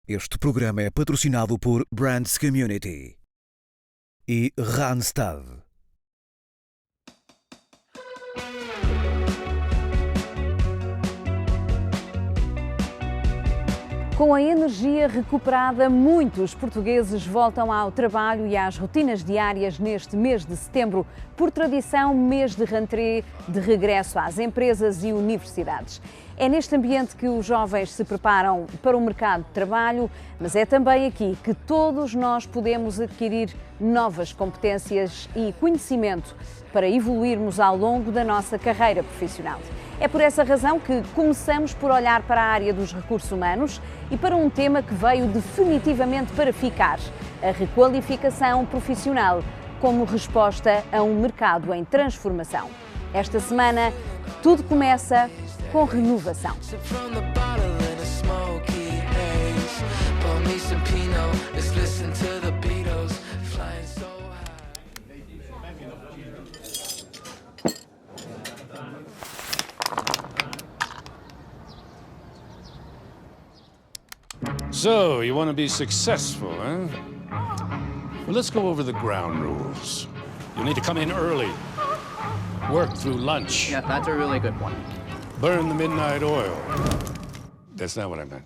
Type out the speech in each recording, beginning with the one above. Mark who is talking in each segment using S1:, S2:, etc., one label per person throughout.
S1: Este programa é patrocinado por Brands Community e Randstad.
S2: Com a energia recuperada, muitos portugueses voltam ao trabalho e às rotinas diárias neste mês de setembro. Por tradição, mês de rentrée, de regresso às empresas e universidades. É neste ambiente que os jovens se preparam para o mercado de trabalho, mas é também aqui que todos nós podemos adquirir novas competências e conhecimento para evoluirmos ao longo da nossa carreira profissional. É por essa razão que começamos por olhar para a área dos recursos humanos e para um tema que veio definitivamente para ficar: a requalificação profissional como resposta a um mercado em transformação. Esta semana, tudo começa com renovação.
S3: So, you want to be successful, huh? Well, let's go over the ground rules. You need to come in early. Work through lunch.
S4: Yeah, that's a really good one.
S3: Burn the midnight oil. That's not what I meant.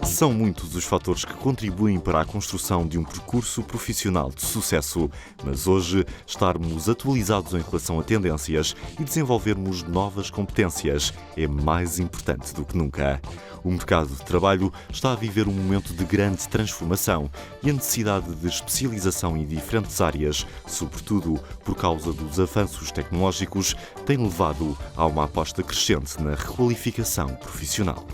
S5: São muitos os fatores que contribuem para a construção de um percurso profissional de sucesso, mas hoje estarmos atualizados em relação a tendências e desenvolvermos novas competências é mais importante do que nunca. O mercado de trabalho está a viver um momento de grande transformação e a necessidade de especialização em diferentes áreas, sobretudo por causa dos avanços tecnológicos, tem levado a uma aposta crescente na requalificação profissional.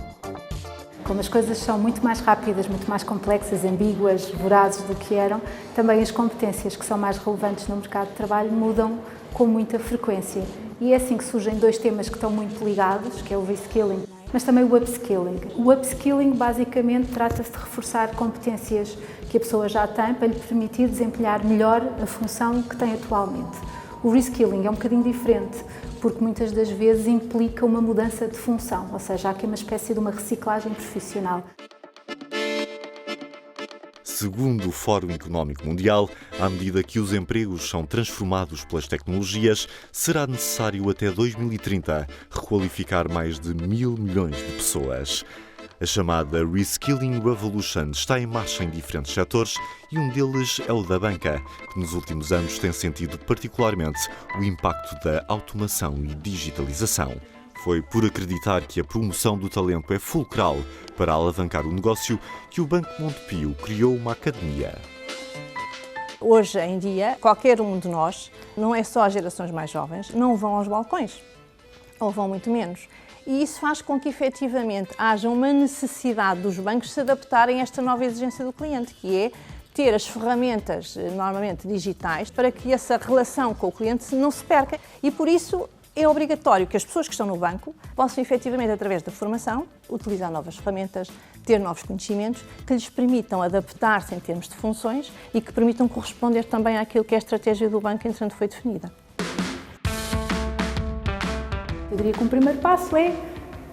S6: Como as coisas são muito mais rápidas, muito mais complexas, ambíguas, vorazes do que eram, também as competências que são mais relevantes no mercado de trabalho mudam com muita frequência. E é assim que surgem dois temas que estão muito ligados, que é o reskilling, mas também o upskilling. O upskilling basicamente trata-se de reforçar competências que a pessoa já tem para lhe permitir desempenhar melhor a função que tem atualmente. O reskilling é um bocadinho diferente, porque muitas das vezes implica uma mudança de função, ou seja, há aqui uma espécie de uma reciclagem profissional.
S5: Segundo o Fórum Económico Mundial, à medida que os empregos são transformados pelas tecnologias, será necessário até 2030 requalificar mais de 1.000 milhões de pessoas. A chamada Reskilling Revolution está em marcha em diferentes setores e um deles é o da banca, que nos últimos anos tem sentido particularmente o impacto da automação e digitalização. Foi por acreditar que a promoção do talento é fulcral para alavancar o negócio que o Banco Montepio criou uma academia.
S7: Hoje em dia, qualquer um de nós, não é só as gerações mais jovens, não vão aos balcões, ou vão muito menos. E isso faz com que, efetivamente, haja uma necessidade dos bancos se adaptarem a esta nova exigência do cliente, que é ter as ferramentas, normalmente digitais, para que essa relação com o cliente não se perca. E, por isso, é obrigatório que as pessoas que estão no banco possam, efetivamente, através da formação, utilizar novas ferramentas, ter novos conhecimentos, que lhes permitam adaptar-se em termos de funções e que permitam corresponder também àquilo que é a estratégia do banco, entretanto, foi definida.
S6: Eu diria que um primeiro passo é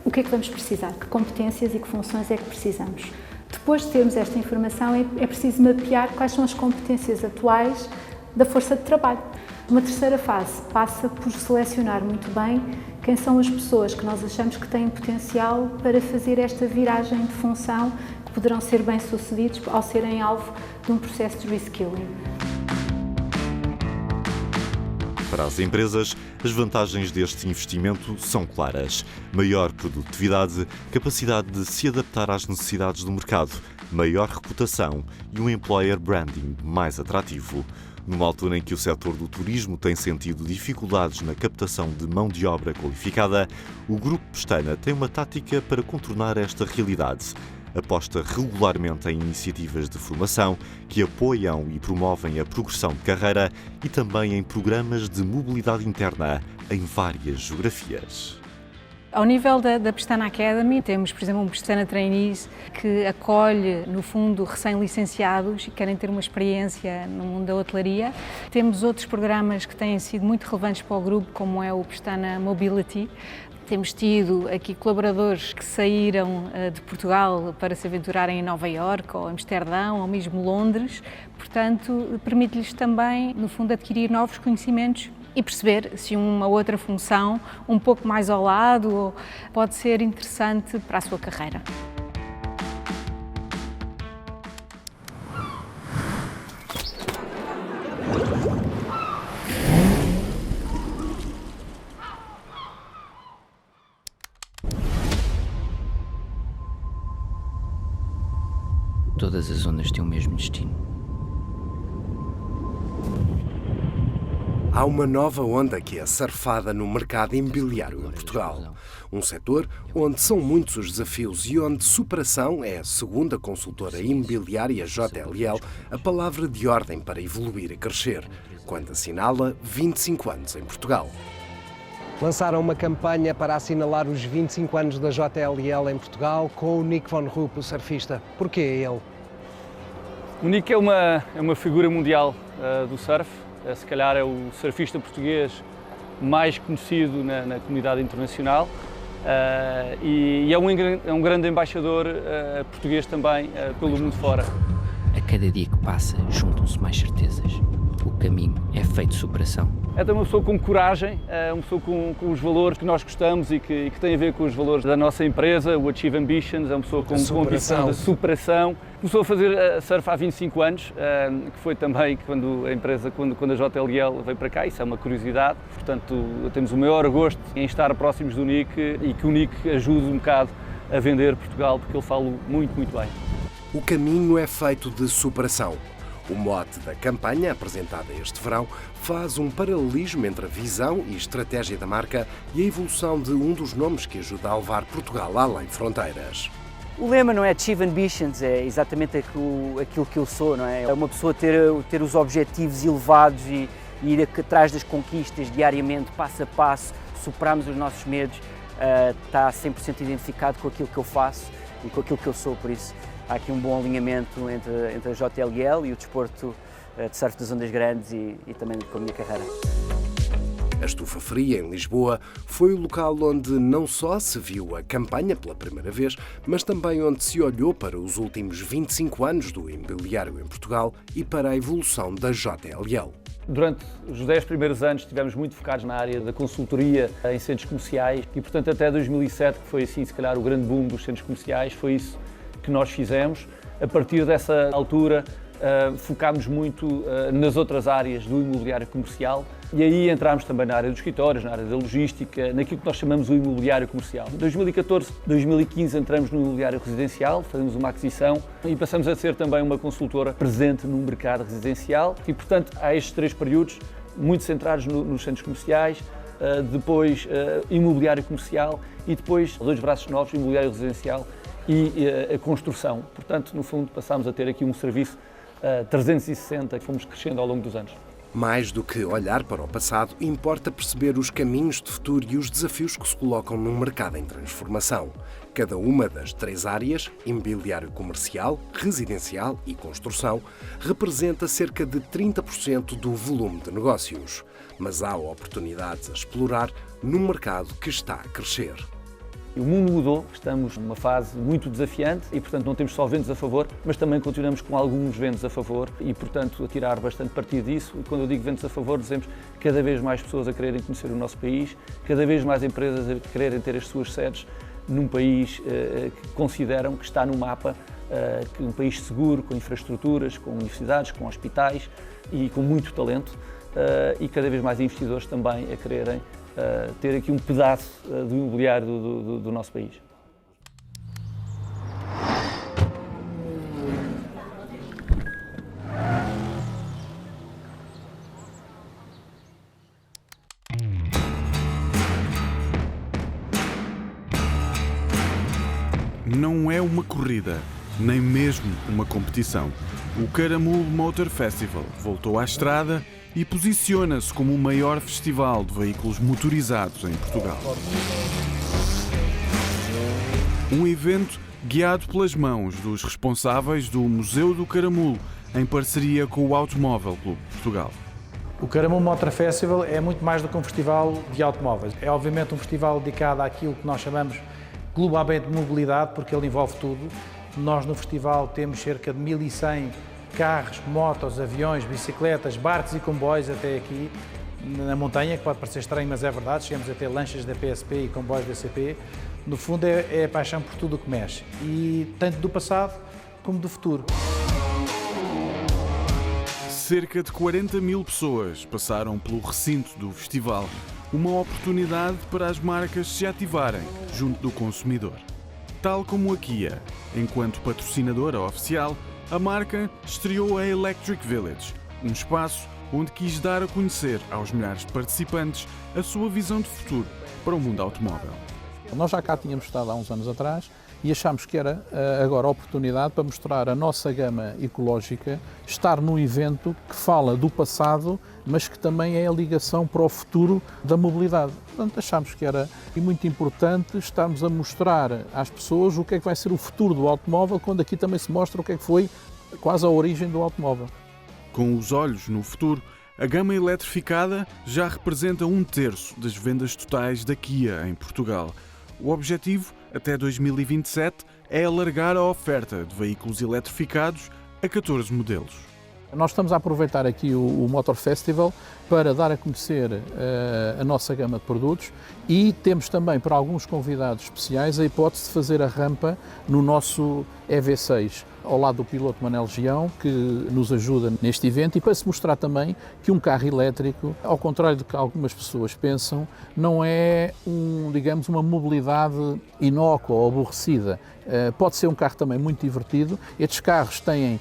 S6: o que é que vamos precisar, que competências e que funções é que precisamos. Depois de termos esta informação, é preciso mapear quais são as competências atuais da força de trabalho. Uma terceira fase passa por selecionar muito bem quem são as pessoas que nós achamos que têm potencial para fazer esta viragem de função, que poderão ser bem-sucedidos ao serem alvo de um processo de reskilling.
S5: Para as empresas, as vantagens deste investimento são claras. Maior produtividade, capacidade de se adaptar às necessidades do mercado, maior reputação e um employer branding mais atrativo. Numa altura em que o setor do turismo tem sentido dificuldades na captação de mão de obra qualificada, o Grupo Pestana tem uma tática para contornar esta realidade. Aposta regularmente em iniciativas de formação que apoiam e promovem a progressão de carreira e também em programas de mobilidade interna em várias geografias.
S8: Ao nível da Pestana Academy, temos, por exemplo, um Pestana Trainees que acolhe, no fundo, recém-licenciados e querem ter uma experiência no mundo da hotelaria. Temos outros programas que têm sido muito relevantes para o grupo, como é o Pestana Mobility, Temos tido aqui colaboradores que saíram de Portugal para se aventurarem em Nova Iorque ou Amsterdão ou mesmo Londres, portanto, permite-lhes também, no fundo, adquirir novos conhecimentos e perceber se uma outra função, um pouco mais ao lado, pode ser interessante para a sua carreira.
S4: Todas as ondas têm o mesmo destino.
S9: Há uma nova onda que é surfada no mercado imobiliário em Portugal. Um setor onde são muitos os desafios e onde superação é, segundo a consultora imobiliária JLL, a palavra de ordem para evoluir e crescer, quando assinala 25 anos em Portugal.
S10: Lançaram uma campanha para assinalar os 25 anos da JLL em Portugal com o Nick Van Rupp, o surfista. Porquê ele?
S11: O Nick é uma figura mundial do surf. Se calhar é o surfista português mais conhecido na comunidade internacional e é um grande embaixador português também pelo mundo fora.
S4: A cada dia que passa, juntam-se mais certezas. O caminho é feito de superação.
S11: É também uma pessoa com coragem, uma pessoa com os valores que nós gostamos e que tem a ver com os valores da nossa empresa, o Achieve Ambitions, é uma pessoa com ambição de superação. Começou a fazer surf há 25 anos, que foi também quando a JLL veio para cá, isso é uma curiosidade. Portanto, temos o maior gosto em estar próximos do Nick e que o Nick ajude um bocado a vender Portugal, porque ele fala muito, muito bem.
S9: O caminho é feito de superação. O mote da campanha, apresentada este verão, faz um paralelismo entre a visão e estratégia da marca e a evolução de um dos nomes que ajuda a levar Portugal além de fronteiras.
S12: O lema não é Achieve Ambitions, é exatamente aquilo que eu sou, não é? É uma pessoa ter os objetivos elevados e ir atrás das conquistas diariamente, passo a passo, superarmos os nossos medos, está 100% identificado com aquilo que eu faço e com aquilo que eu sou, por isso há aqui um bom alinhamento entre a JLL e o desporto de surf das ondas grandes e também com a minha carreira.
S9: A Estufa Fria, em Lisboa, foi o local onde não só se viu a campanha pela primeira vez, mas também onde se olhou para os últimos 25 anos do imobiliário em Portugal e para a evolução da JLL.
S11: Durante os 10 primeiros anos estivemos muito focados na área da consultoria em centros comerciais e, portanto, até 2007, que foi assim, se calhar, o grande boom dos centros comerciais, foi isso que nós fizemos. A partir dessa altura, focámos muito nas outras áreas do imobiliário comercial e aí entramos também na área dos escritórios, na área da logística, naquilo que nós chamamos o imobiliário comercial. Em 2014, 2015 entramos no imobiliário residencial, fazemos uma aquisição e passamos a ser também uma consultora presente no mercado residencial e, portanto, há estes 3 períodos muito centrados nos centros comerciais, depois imobiliário comercial e depois 2 braços novos, imobiliário residencial e a construção. Portanto, no fundo, passámos a ter aqui um serviço 360 que fomos crescendo ao longo dos anos.
S9: Mais do que olhar para o passado, importa perceber os caminhos de futuro e os desafios que se colocam num mercado em transformação. Cada uma das 3 áreas, imobiliário comercial, residencial e construção, representa cerca de 30% do volume de negócios. Mas há oportunidades a explorar num mercado que está a crescer.
S11: O mundo mudou, estamos numa fase muito desafiante e, portanto, não temos só ventos a favor, mas também continuamos com alguns ventos a favor e, portanto, a tirar bastante partido disso. E quando eu digo ventos a favor, dizemos cada vez mais pessoas a quererem conhecer o nosso país, cada vez mais empresas a quererem ter as suas sedes num país que consideram que está no mapa, que é um país seguro, com infraestruturas, com universidades, com hospitais e com muito talento e cada vez mais investidores também a quererem ter aqui um pedaço do imobiliário do nosso país.
S13: Não é uma corrida, nem mesmo uma competição. O Caramulo Motor Festival voltou à estrada e posiciona-se como o maior festival de veículos motorizados em Portugal. Um evento guiado pelas mãos dos responsáveis do Museu do Caramulo, em parceria com o Automóvel Clube de Portugal.
S14: O Caramulo Motor Festival é muito mais do que um festival de automóveis. É obviamente um festival dedicado àquilo que nós chamamos globalmente de mobilidade, porque ele envolve tudo. Nós no festival temos cerca de 1100 carros, motos, aviões, bicicletas, barcos e comboios até aqui na montanha, que pode parecer estranho, mas é verdade. Chegamos a ter lanchas da PSP e comboios da CP. No fundo é a paixão por tudo o que mexe, e tanto do passado como do futuro.
S13: Cerca de 40 mil pessoas passaram pelo recinto do festival. Uma oportunidade para as marcas se ativarem junto do consumidor. Tal como a Kia, enquanto patrocinadora oficial, a marca estreou a Electric Village, um espaço onde quis dar a conhecer aos milhares de participantes a sua visão de futuro para o mundo automóvel.
S15: Nós já cá tínhamos estado há uns anos atrás e achámos que era agora a oportunidade para mostrar a nossa gama ecológica, estar num evento que fala do passado, mas que também é a ligação para o futuro da mobilidade. Portanto, achámos que era muito importante estarmos a mostrar às pessoas o que é que vai ser o futuro do automóvel, quando aqui também se mostra o que é que foi quase a origem do automóvel.
S13: Com os olhos no futuro, a gama eletrificada já representa 1/3 das vendas totais da Kia em Portugal. O objetivo, até 2027, é alargar a oferta de veículos eletrificados a 14 modelos.
S15: Nós estamos a aproveitar aqui o Motor Festival para dar a conhecer a nossa gama de produtos, e temos também para alguns convidados especiais a hipótese de fazer a rampa no nosso EV6, ao lado do piloto Manel Gião, que nos ajuda neste evento, e para se mostrar também que um carro elétrico, ao contrário do que algumas pessoas pensam, não é digamos, uma mobilidade inócua ou aborrecida. Pode ser um carro também muito divertido. Estes carros têm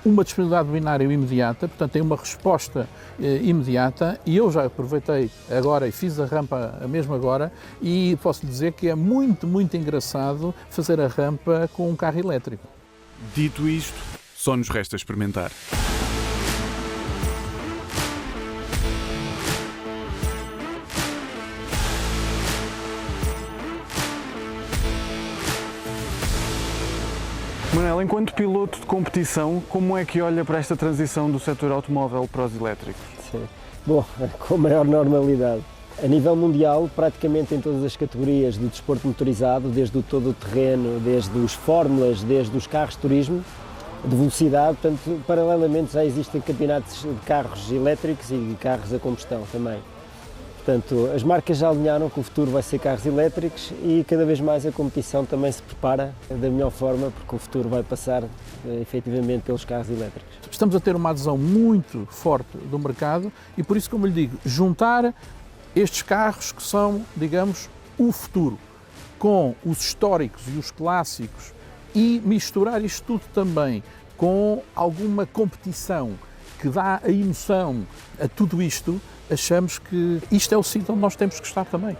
S15: uma disponibilidade de binário imediata, portanto tem uma resposta imediata, e eu já aproveitei agora e fiz a rampa mesmo agora, e posso dizer que é muito, muito engraçado fazer a rampa com um carro elétrico.
S13: Dito isto, só nos resta experimentar.
S16: Manel, enquanto piloto de competição, como é que olha para esta transição do setor automóvel para os elétricos?
S17: Sim. Bom, com a maior normalidade. A nível mundial, praticamente em todas as categorias do desporto motorizado, desde o todo-terreno, desde os fórmulas, desde os carros de turismo, de velocidade, portanto, paralelamente já existem campeonatos de carros elétricos e de carros a combustão também. Portanto, as marcas já alinharam que o futuro vai ser carros elétricos, e cada vez mais a competição também se prepara da melhor forma, porque o futuro vai passar efetivamente pelos carros elétricos.
S15: Estamos a ter uma adesão muito forte do mercado, e por isso, como lhe digo, juntar estes carros que são, digamos, o futuro, com os históricos e os clássicos, e misturar isto tudo também com alguma competição que dá a emoção a tudo isto, achamos que isto é o sítio onde nós temos que estar também.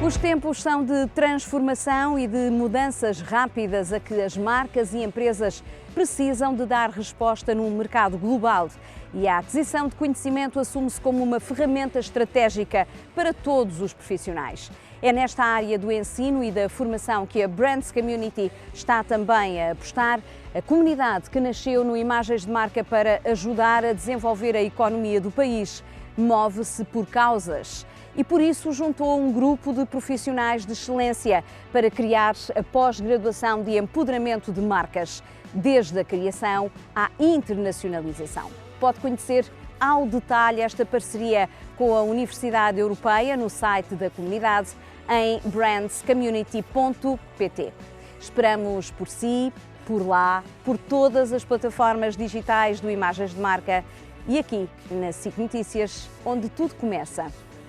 S2: Os tempos são de transformação e de mudanças rápidas a que as marcas e empresas precisam de dar resposta num mercado global. E a aquisição de conhecimento assume-se como uma ferramenta estratégica para todos os profissionais. É nesta área do ensino e da formação que a Brands Community está também a apostar. A comunidade que nasceu no Imagens de Marca para ajudar a desenvolver a economia do país move-se por causas. E por isso juntou um grupo de profissionais de excelência para criar a pós-graduação de empoderamento de marcas, desde a criação à internacionalização. Pode conhecer ao detalhe esta parceria com a Universidade Europeia no site da comunidade em brandscommunity.pt. Esperamos por si, por lá, por todas as plataformas digitais do Imagens de Marca e aqui na SIC Notícias, onde tudo começa,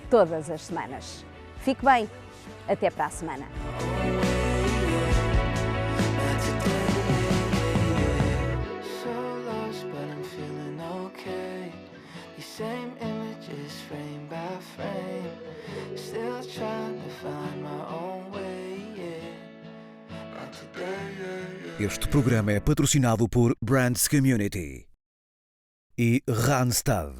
S2: todas as semanas. Fique bem, até para a semana.
S1: Este programa é patrocinado por Brands Community e Randstad.